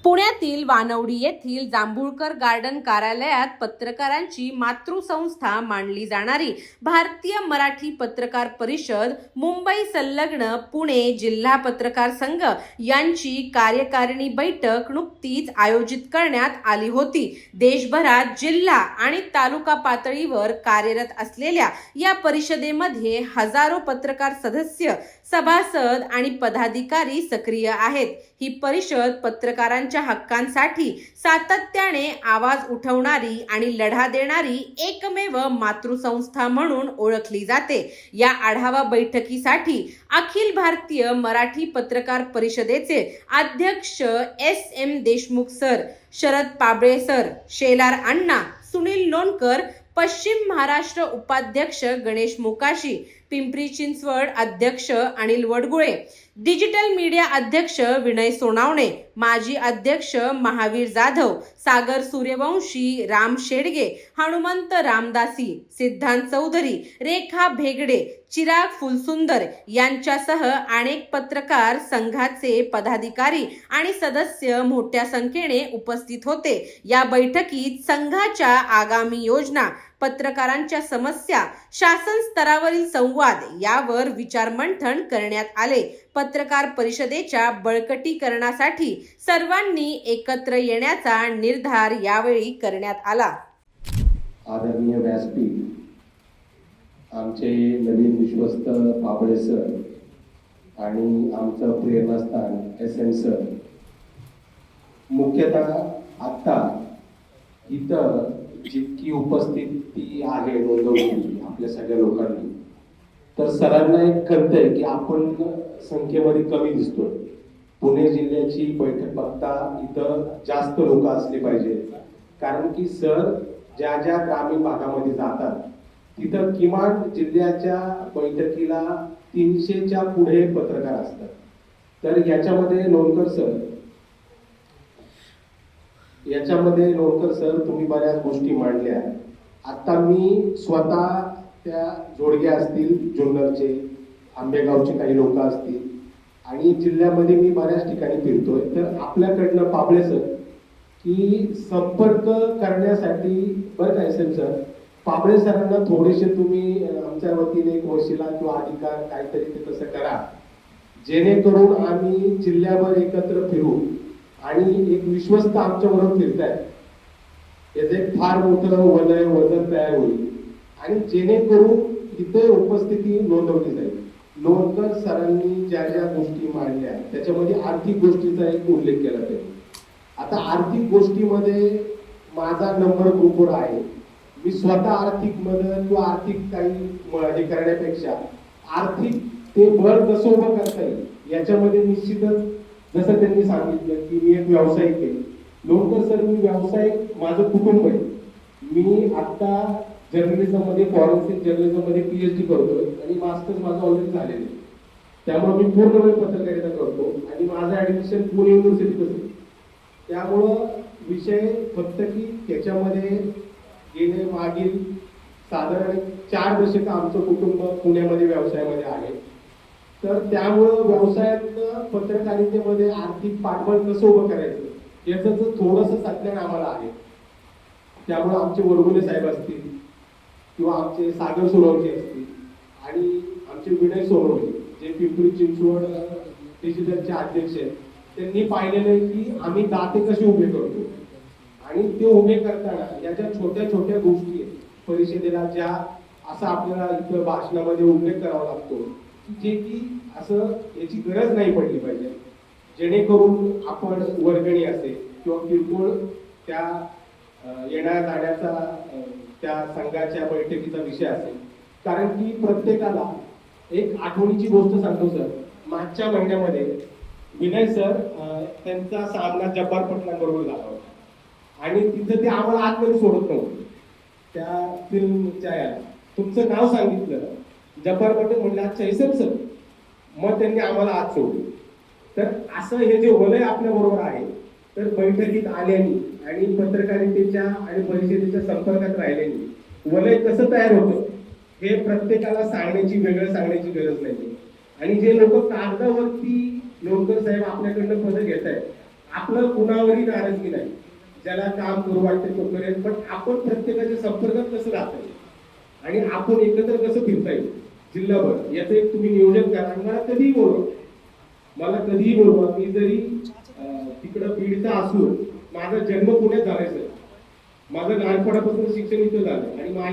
पुण्यातील वानवडी येथील जांभूळकर गार्डन कार्यालयात पत्रकारांची मातृसंस्था मानली जाणारी भारतीय मराठी पत्रकार परिषद, मुंबई संलग्न पुणे जिल्हा पत्रकार संघ यांची कार्यकारिणी बैठक नुकतीच आयोजित करण्यात आली होती. देशभरात जिल्हा आणि तालुका पातळीवर कार्यरत असलेल्या या परिषदेमध्ये हजारो पत्रकार सदस्य, सभासद आणि पदाधिकारी सक्रिय आहेत. ही परिषद पत्रकारांच्या हक्कांसाठी सातत्याने आवाज उठवणारी आणि लढा देणारी एकमेव मातृसंस्था म्हणून ओळखली जाते. या आढावा बैठकीसाठी अखिल भारतीय मराठी पत्रकार परिषदेचे अध्यक्ष SM Deshmukh sir, Sharad Pabale sir, Shelar Anna, Sunil Lonkar, पश्चिम महाराष्ट्र उपाध्यक्ष गणेश मोकाशी, पिंपरी चिंचवड अध्यक्ष अनिल वडगुळे, डिजिटल मीडिया अध्यक्ष विनय सोनावणे, माजी अध्यक्ष महावीर जाधव, सागर सूर्यवंशी, राम शेडगे, हनुमंत रामदासी, सिद्धांत चौधरी, रेखा भेगडे, चिराग फुलसुंदर यांच्यासह अनेक पत्रकार संघाचे पदाधिकारी आणि सदस्य मोठ्या संख्येने उपस्थित होते. या बैठकीत संघाच्या आगामी योजना, पत्रकारांच्या समस्या, शासन स्तरावरील संवाद यावर विचारमंथन करण्यात आले. पत्रकार परिषदेच्या बळकटीकरणासाठी सर्वांनी एकत्र येण्याचा निर्धार यावेळी करण्यात आला. आदरणीय व्यासपीठ, आमचे नवीन विश्वस्त पाबळे सर आणि आमचं प्रेरणास्थान SM सर, मुख्यतः आता इथं जितकी उपस्थिती आहे नोंदवली आपल्या सगळ्या लोकांनी, तर सरांना एक खंत आहे की आपण संख्येमध्ये कमी दिसतोय. पुणे जिल्ह्याची बैठक बघता इथं जास्त लोक असले पाहिजे, कारण की सर ज्या ज्या ग्रामीण भागामध्ये जातात तिथं किमान जिल्ह्याच्या बैठकीला 300च्या पुढे पत्रकार असतात. तर याच्यामध्ये लोणकर सर तुम्ही बऱ्याच गोष्टी मांडल्या. आता मी स्वतः त्या जोडगे असतील, जुन्नरचे, आंबेगावचे काही लोक असतील आणि जिल्ह्यामध्ये मी बऱ्याच ठिकाणी फिरतोय. तर आपल्याकडनं पाबळे सर की संपर्क करण्यासाठी बरं का SM सर, पाबळे सरांना थोडेसे तुम्ही आमच्या वतीने एक वशिला किंवा अधिकार काहीतरी ते तसं करा, जेणेकरून आम्ही जिल्ह्यावर एकत्र फिरू आणि एक विश्वस्त आमच्याबरोबर फिरताय याचं एक फार मोठं वजन तयार होईल आणि जेणेकरून इथे उपस्थिती नोंदवली जाईल. लोणकर सरांनी ज्या ज्या गोष्टी मांडल्या त्याच्यामध्ये आर्थिक गोष्टीचा एक उल्लेख केला त्यांनी. आता आर्थिक गोष्टीमध्ये माझा नंबर ग्रुपवर आहे. मी स्वतः आर्थिक मदत किंवा आर्थिक काही हे करण्यापेक्षा आर्थिक ते बळ कसं उभं करता येईल याच्यामध्ये निश्चितच, जसं त्यांनी सांगितलं की मी एक व्यावसायिक आहे. लोणकर सर, मी व्यावसायिक, माझं कुटुंब आहे. मी आता जर्नलिझम मध्ये, फॉरेन्सिक जर्नलिझम मध्ये PhD करतोय आणि मास्टर्स माझं ऑलरेडी झालेलं आहे. त्यामुळे मी पूर्ण वेळ पत्रकारिता करतो आणि माझं ऍडमिशन पुणे युनिव्हर्सिटीत असेल. त्यामुळं विषय फक्त की त्याच्यामध्ये गेले मागील साधारण 4 दशक आमचं कुटुंब पुण्यामध्ये व्यवसायामध्ये आहे. तर त्यामुळं व्यवसायात पत्रकारितेमध्ये आर्थिक पाठबळ कसं उभं करायचं याचं थोडंसं सज्ञान आम्हाला आहे. त्यामुळे आमचे वडगुले साहेब असतील किंवा आमचे सागर सोनवणे असतील आणि आमचे विनय सोनवणे जे पिंपरी चिंचवड डिजिटलचे अध्यक्ष आहेत, त्यांनी पाहिलेलं आहे की आम्ही दाते कसे उभे करतो आणि ते उभे करताना या ज्या छोट्या छोट्या गोष्टी आहेत परिषदेला, ज्या असं आपल्याला इथं भाषणामध्ये उल्लेख करावा लागतो जे की असं याची गरज नाही पडली पाहिजे, जेणेकरून आपण वर्गणी असेल किंवा किरकोळ त्या येण्या जाण्याचा त्या संघाच्या बैठकीचा विषय असेल. कारण की प्रत्येकाला एक आठवणीची गोष्ट सांगतो सर, मागच्या महिन्यामध्ये विनय सर त्यांचा सामना जब्बार पटलांबरोबर झाला होता आणि तिथं ते आम्हाला आतमध्ये सोडत नव्हते. त्या फिल्मच्या याला तुमचं नाव सांगितलं, जब्बार पटेल म्हणले अच्छा SM सर, मग त्यांनी आम्हाला आत सोडलं. तर असं हे जे वलय आपल्या बरोबर आहे, तर बैठकीत आल्यानी आणि पत्रकारितेच्या आणि परिषदेच्या संपर्कात राहिल्यानी वलय कसं तयार होतं हे प्रत्येकाला वेगळं सांगण्याची गरज नाही. आणि जे लोक कागदावरती लोणकर साहेब आपल्याकडनं पदं घेत आहेत, आपलं कुणावरही नाराजगी नाही, ज्याला काम करू वाटते तो करेल, पण आपण प्रत्येकाच्या संपर्कात कसं राहता येईल आणि आपण एकत्र कसं फिरता येईल जिल्हाभर याचं एक तुम्ही नियोजन करा. आणि मला कधीही बोलवा, मी जरी तिकडं बीडचा असून माझा जन्म पुण्यात झालाय सर, माझं लहानपणापासून शिक्षण इथं झालं आणि माझ्या